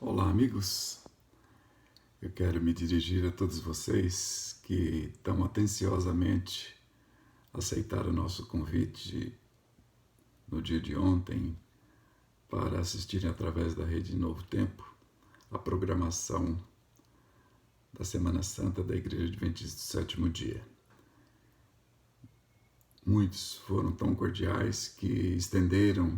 Olá, amigos. Eu quero me dirigir a todos vocês que tão atenciosamente aceitaram o nosso convite no dia de ontem para assistirem através da Rede Novo Tempo a programação da Semana Santa da Igreja Adventista do Sétimo Dia. Muitos foram tão cordiais que estenderam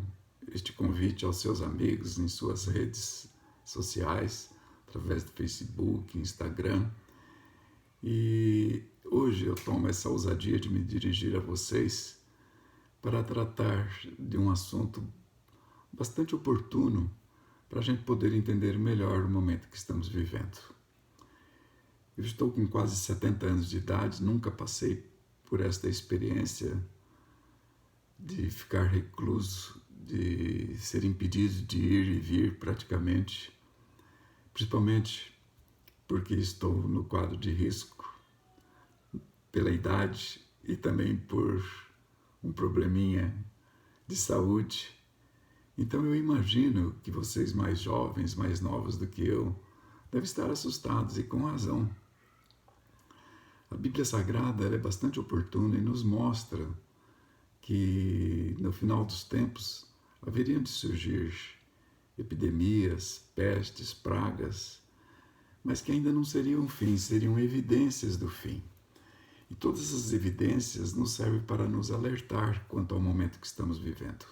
este convite aos seus amigos em suas redes sociais, através do Facebook, Instagram. E hoje eu tomo essa ousadia de me dirigir a vocês para tratar de um assunto bastante oportuno para a gente poder entender melhor o momento que estamos vivendo. Eu estou com quase 70 anos de idade, nunca passei por esta experiência de ficar recluso, de ser impedido de ir e vir praticamente, principalmente porque estou no quadro de risco pela idade e também por um probleminha de saúde. Então eu imagino que vocês mais jovens, mais novos do que eu, devem estar assustados e com razão. A Bíblia Sagrada é bastante oportuna e nos mostra que no final dos tempos haveriam de surgir epidemias, pestes, pragas, mas que ainda não seriam fim, seriam evidências do fim. E todas essas evidências nos servem para nos alertar quanto ao momento que estamos vivendo.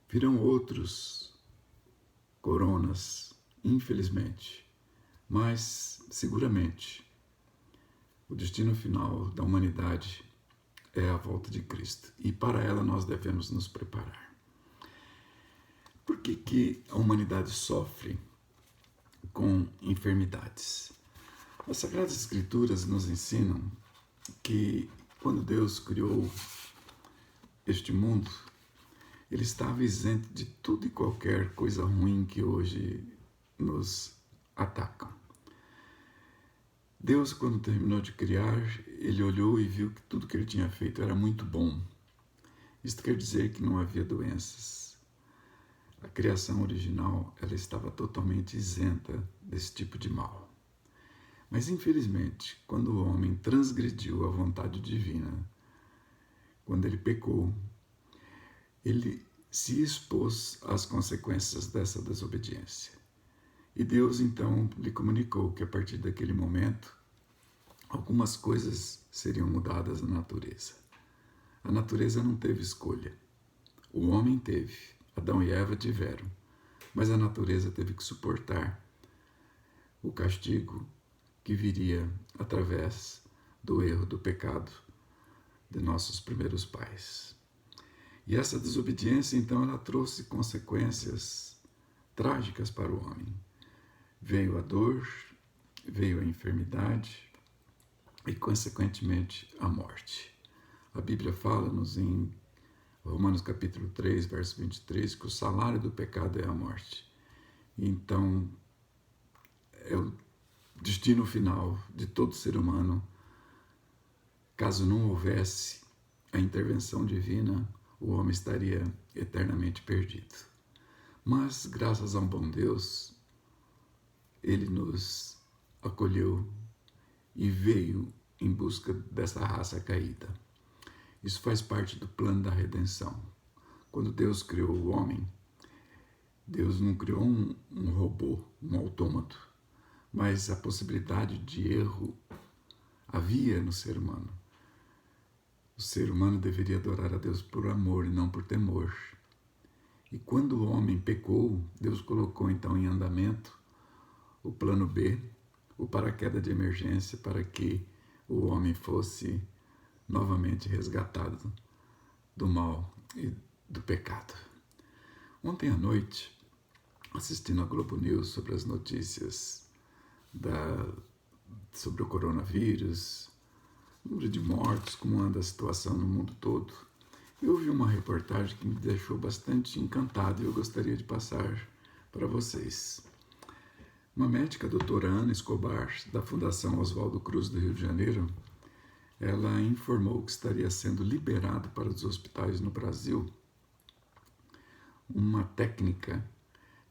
Virão outros coronas, infelizmente, mas seguramente o destino final da humanidade é a volta de Cristo e para ela nós devemos nos preparar. Por que a humanidade sofre com enfermidades? As Sagradas Escrituras nos ensinam que quando Deus criou este mundo, ele estava isento de tudo e qualquer coisa ruim que hoje nos atacam. Deus, quando terminou de criar, ele olhou e viu que tudo que ele tinha feito era muito bom. Isto quer dizer que não havia doenças. A criação original, ela estava totalmente isenta desse tipo de mal. Mas, infelizmente, quando o homem transgrediu a vontade divina, quando ele pecou, ele se expôs às consequências dessa desobediência. E Deus, então, lhe comunicou que, a partir daquele momento, algumas coisas seriam mudadas na natureza. A natureza não teve escolha. O homem teve, Adão e Eva tiveram, mas a natureza teve que suportar o castigo que viria através do erro, do pecado de nossos primeiros pais. E essa desobediência, então, ela trouxe consequências trágicas para o homem. Veio a dor, veio a enfermidade e, consequentemente, a morte. A Bíblia fala-nos em Romanos capítulo 3, verso 23, que o salário do pecado é a morte. Então, é o destino final de todo ser humano. Caso não houvesse a intervenção divina, o homem estaria eternamente perdido. Mas, graças a um bom Deus, ele nos acolheu e veio em busca dessa raça caída. Isso faz parte do plano da redenção. Quando Deus criou o homem, Deus não criou um robô, um autômato, mas a possibilidade de erro havia no ser humano. O ser humano deveria adorar a Deus por amor e não por temor. E quando o homem pecou, Deus colocou então em andamento o plano B, o paraquedas de emergência, para que o homem fosse novamente resgatado do mal e do pecado. Ontem à noite, assistindo a Globo News sobre as notícias sobre o coronavírus, número de mortos, como anda a situação no mundo todo, eu vi uma reportagem que me deixou bastante encantado e eu gostaria de passar para vocês. Uma médica, a doutora Ana Escobar, da Fundação Oswaldo Cruz do Rio de Janeiro, ela informou que estaria sendo liberado para os hospitais no Brasil uma técnica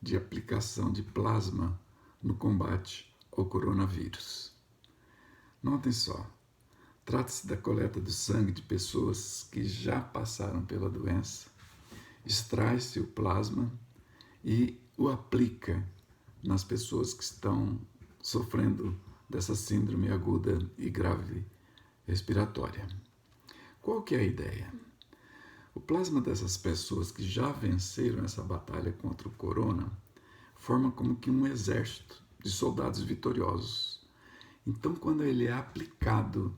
de aplicação de plasma no combate ao coronavírus. Notem só, trata-se da coleta do sangue de pessoas que já passaram pela doença, extrai-se o plasma e o aplica nas pessoas que estão sofrendo dessa síndrome aguda e grave respiratória. Qual que é a ideia? O plasma dessas pessoas que já venceram essa batalha contra o corona forma como que um exército de soldados vitoriosos. Então, quando ele é aplicado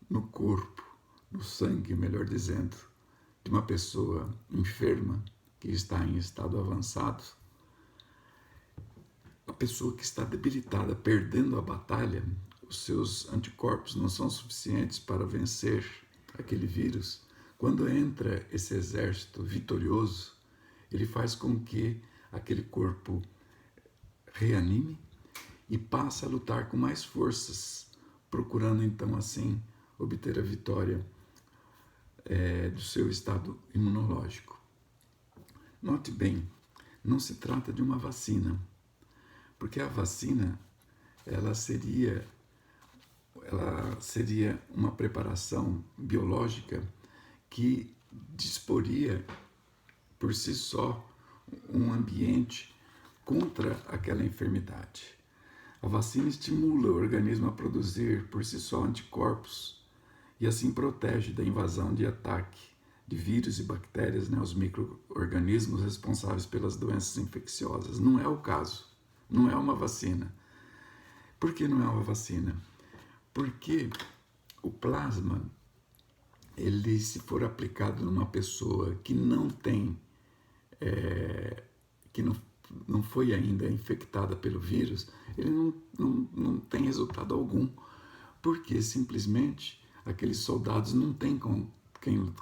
no corpo, no sangue, melhor dizendo, de uma pessoa enferma que está em estado avançado, a pessoa que está debilitada, perdendo a batalha, os seus anticorpos não são suficientes para vencer aquele vírus. Quando entra esse exército vitorioso, ele faz com que aquele corpo reanime e passe a lutar com mais forças, procurando então assim obter a vitória do seu estado imunológico. Note bem, não se trata de uma vacina, porque a vacina ela seria uma preparação biológica que disporia por si só um ambiente contra aquela enfermidade. A vacina estimula o organismo a produzir por si só anticorpos e assim protege da invasão de ataque de vírus e bactérias, os micro-organismos responsáveis pelas doenças infecciosas. Não é o caso, não é uma vacina. Por que não é uma vacina? Porque o plasma, ele, se for aplicado numa pessoa que não tem, que não foi ainda infectada pelo vírus, ele não tem resultado algum, porque simplesmente aqueles soldados não têm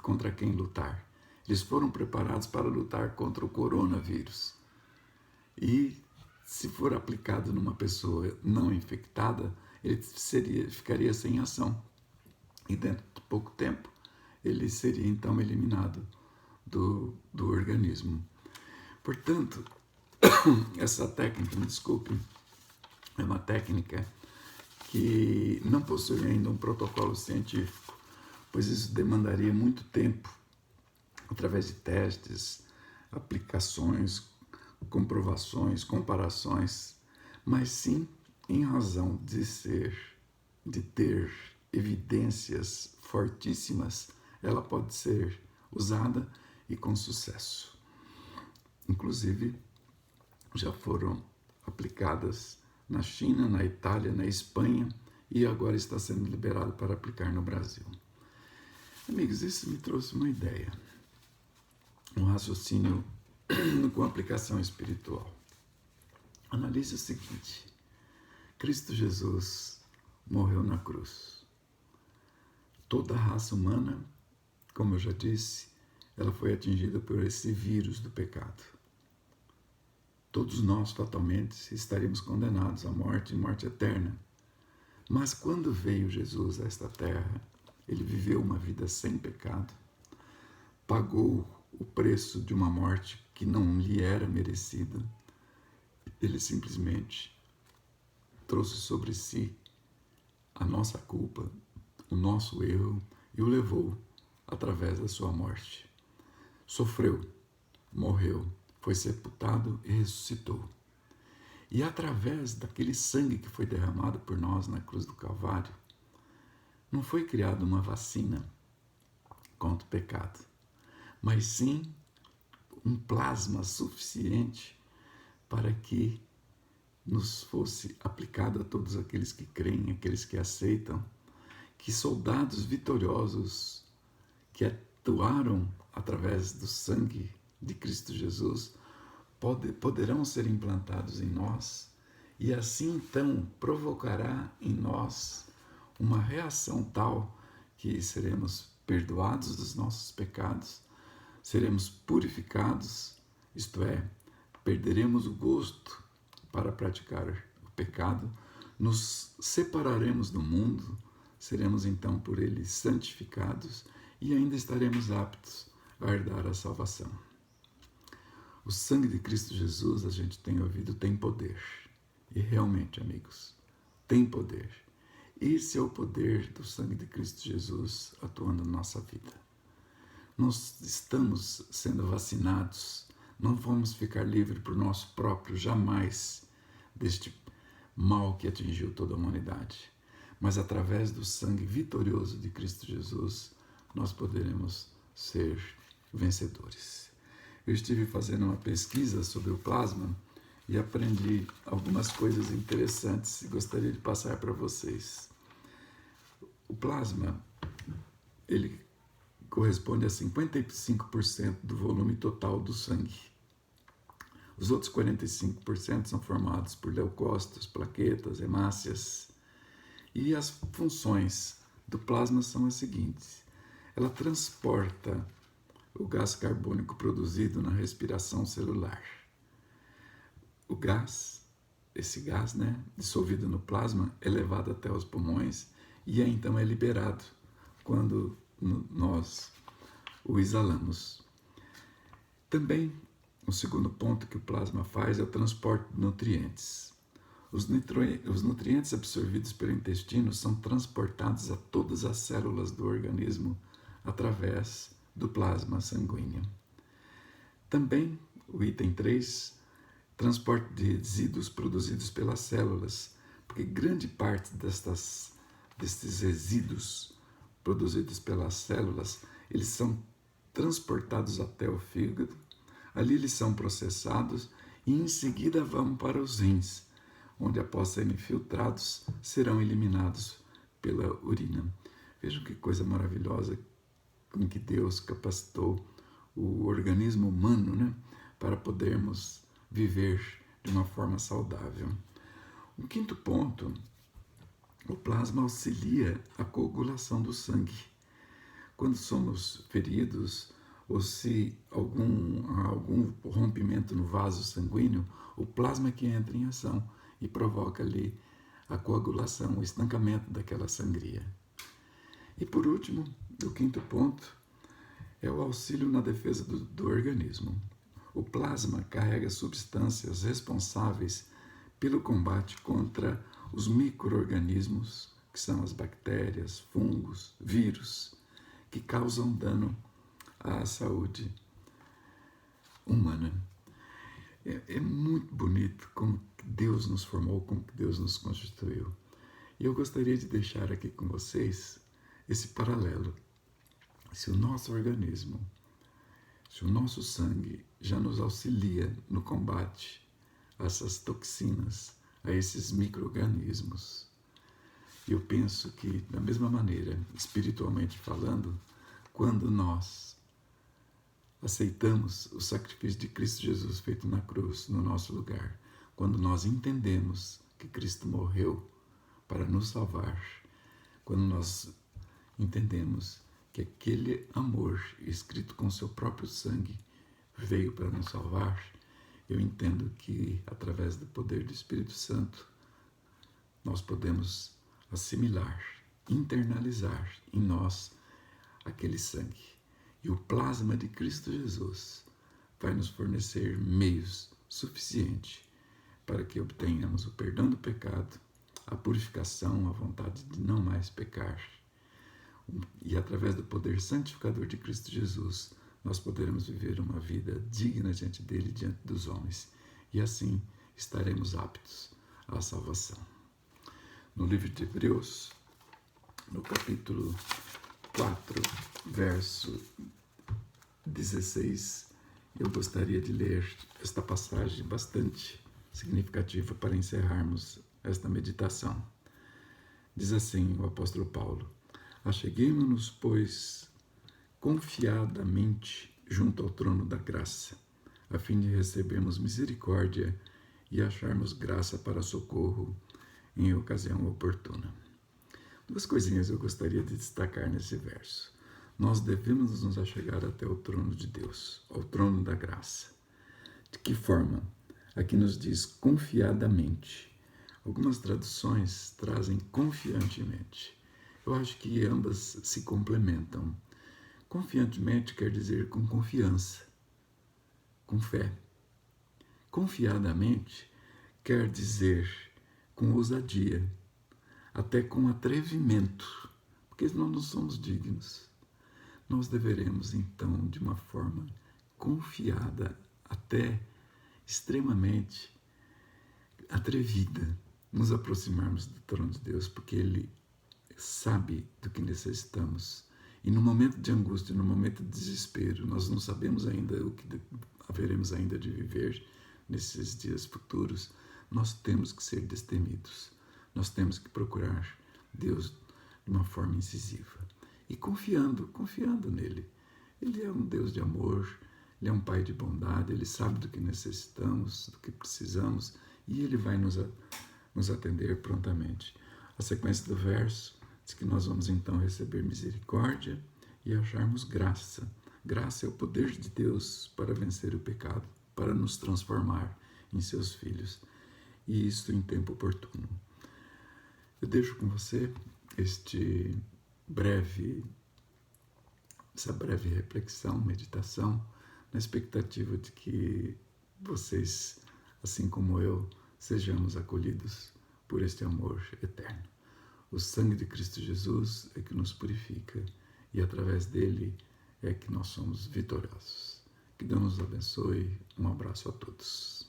contra quem lutar. Eles foram preparados para lutar contra o coronavírus. E se for aplicado numa pessoa não infectada, ele ficaria sem ação. E dentro de pouco tempo, ele seria então eliminado do organismo. Portanto, essa técnica, me desculpe, é uma técnica que não possui ainda um protocolo científico, pois isso demandaria muito tempo, através de testes, aplicações, comprovações, comparações, mas sim em razão de ter evidências fortíssimas, ela pode ser usada e com sucesso. Inclusive, já foram aplicadas na China, na Itália, na Espanha e agora está sendo liberado para aplicar no Brasil. Amigos, isso me trouxe uma ideia, um raciocínio com aplicação espiritual. Analise o seguinte: Cristo Jesus morreu na cruz. Toda a raça humana, como eu já disse, ela foi atingida por esse vírus do pecado. Todos nós, fatalmente, estaríamos condenados à morte e morte eterna. Mas quando veio Jesus a esta terra, ele viveu uma vida sem pecado, pagou o preço de uma morte que não lhe era merecida. Ele simplesmente trouxe sobre si a nossa culpa, o nosso erro e o levou através da sua morte. Sofreu, morreu, foi sepultado e ressuscitou. E através daquele sangue que foi derramado por nós na cruz do Calvário, não foi criada uma vacina contra o pecado, mas sim um plasma suficiente para que nos fosse aplicado a todos aqueles que creem, aqueles que aceitam, que soldados vitoriosos que atuaram através do sangue de Cristo Jesus poderão ser implantados em nós e assim então provocará em nós uma reação tal que seremos perdoados dos nossos pecados, seremos purificados, isto é, perderemos o gosto para praticar o pecado, nos separaremos do mundo, seremos então por ele santificados e ainda estaremos aptos a herdar a salvação. O sangue de Cristo Jesus, a gente tem ouvido, tem poder. E realmente, amigos, tem poder. Esse é o poder do sangue de Cristo Jesus atuando na nossa vida. Nós estamos sendo vacinados, não vamos ficar livres por nosso próprio, jamais, deste mal que atingiu toda a humanidade. Mas através do sangue vitorioso de Cristo Jesus, nós poderemos ser vencedores. Eu estive fazendo uma pesquisa sobre o plasma e aprendi algumas coisas interessantes e gostaria de passar para vocês. O plasma, ele corresponde a 55% do volume total do sangue. Os outros 45% são formados por leucócitos, plaquetas, hemácias. E as funções do plasma são as seguintes. Ela transporta o gás carbônico produzido na respiração celular. O gás, esse gás, dissolvido no plasma, é levado até os pulmões e então é liberado quando nós o exalamos. Também, o segundo ponto que o plasma faz é o transporte de nutrientes. Os nutrientes absorvidos pelo intestino são transportados a todas as células do organismo através do plasma sanguíneo. Também, o item 3, transporte de resíduos produzidos pelas células, porque grande parte destes resíduos produzidos pelas células, eles são transportados até o fígado, ali eles são processados e em seguida vão para os rins, onde após serem filtrados, serão eliminados pela urina. Vejam que coisa maravilhosa com que Deus capacitou o organismo humano, para podermos viver de uma forma saudável. O quinto ponto, o plasma auxilia a coagulação do sangue. Quando somos feridos ou se há algum rompimento no vaso sanguíneo, o plasma que entra em ação e provoca ali a coagulação, o estancamento daquela sangria. E por último, o quinto ponto é o auxílio na defesa do organismo. O plasma carrega substâncias responsáveis pelo combate contra os micro-organismos, que são as bactérias, fungos, vírus, que causam dano à saúde humana. É muito bonito como Deus nos formou, como Deus nos constituiu. E eu gostaria de deixar aqui com vocês esse paralelo. Se o nosso organismo, se o nosso sangue já nos auxilia no combate a essas toxinas, a esses micro-organismos, eu penso que, da mesma maneira, espiritualmente falando, quando nós aceitamos o sacrifício de Cristo Jesus feito na cruz, no nosso lugar, quando nós entendemos que Cristo morreu para nos salvar, quando nós entendemos que aquele amor escrito com seu próprio sangue veio para nos salvar, eu entendo que, através do poder do Espírito Santo, nós podemos assimilar, internalizar em nós aquele sangue. E o plasma de Cristo Jesus vai nos fornecer meios suficientes para que obtenhamos o perdão do pecado, a purificação, a vontade de não mais pecar. E através do poder santificador de Cristo Jesus, nós poderemos viver uma vida digna diante dele e diante dos homens. E assim estaremos aptos à salvação. No livro de Hebreus, no capítulo 4, verso 16, eu gostaria de ler esta passagem bastante significativa para encerrarmos esta meditação. Diz assim o apóstolo Paulo: acheguemo-nos, pois, confiadamente junto ao trono da graça, a fim de recebermos misericórdia e acharmos graça para socorro em ocasião oportuna. Duas coisinhas eu gostaria de destacar nesse verso. Nós devemos nos achegar até o trono de Deus, ao trono da graça. De que forma? Aqui nos diz confiadamente. Algumas traduções trazem confiantemente. Eu acho que ambas se complementam. Confiantemente quer dizer com confiança, com fé. Confiadamente quer dizer com ousadia, até com atrevimento, porque nós não somos dignos. Nós deveremos, então, de uma forma confiada, até extremamente atrevida, nos aproximarmos do trono de Deus, porque Ele sabe do que necessitamos. E no momento de angústia, no momento de desespero, nós não sabemos ainda o que haveremos ainda de viver nesses dias futuros, nós temos que ser destemidos. Nós temos que procurar Deus de uma forma incisiva. E confiando nele. Ele é um Deus de amor, Ele é um Pai de bondade, Ele sabe do que necessitamos, do que precisamos, e Ele vai nos atender prontamente. A sequência do verso diz que nós vamos então receber misericórdia e acharmos graça. Graça é o poder de Deus para vencer o pecado, para nos transformar em seus filhos, e isto em tempo oportuno. Eu deixo com você essa breve reflexão, meditação, na expectativa de que vocês, assim como eu, sejamos acolhidos por este amor eterno. O sangue de Cristo Jesus é que nos purifica e através dele é que nós somos vitoriosos. Que Deus nos abençoe. Um abraço a todos.